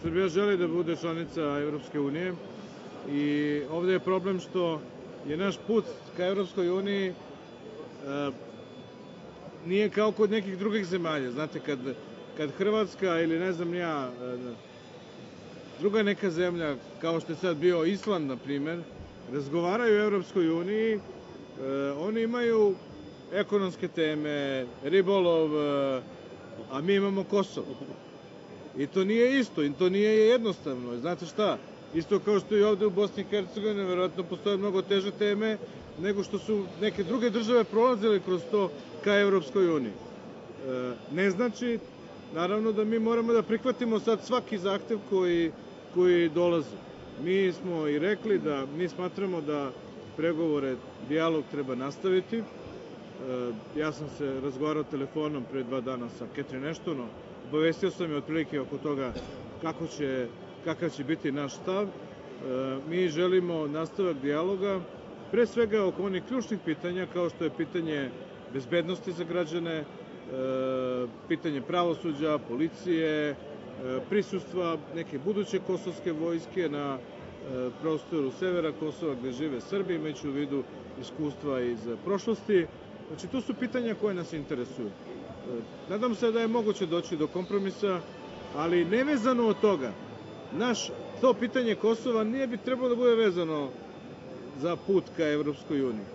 Srbija želi da bude članica Evropske unije i ovde je problem što je naš put ka Evropskoj uniji nije kao kod nekih drugih zemalja. Znate, kad Hrvatska ili ne znam ja, druga neka zemlja, kao što je sad bio Island, na primer, razgovaraju o Evropskoj uniji, oni imaju ekonomske teme, ribolov, a mi imamo Kosovo. I to nije isto, i to nije jednostavno. Znate šta? Isto kao što i ovde u Bosni i Hercegovini, verovatno postoje mnogo teže teme nego što su neke druge države prolazile kroz to ka Evropskoj uniji. Ne znači, naravno, da mi moramo da prihvatimo sad svaki zahtev koji dolazi. Mi smo i rekli da mi smatramo da pregovore, dijalog treba nastaviti. Ja sam se razgovarao telefonom pre 2 dana sa Catherine Ashtonom, obavestio sam je otprilike oko toga kakav će biti naš stav. Mi želimo nastavak dijaloga, pre svega oko onih ključnih pitanja, kao što je pitanje bezbednosti za građane, pitanje pravosuđa, policije, prisustva neke buduće kosovske vojske na prostoru severa Kosova gde žive Srbi, imajući u vidu iskustva iz prošlosti. Znači, to su pitanja koje nas interesuju. Nadam se da je moguće doći do kompromisa, ali nevezano od toga, to pitanje Kosova nije bi trebalo da bude vezano za put ka Evropskoj uniji.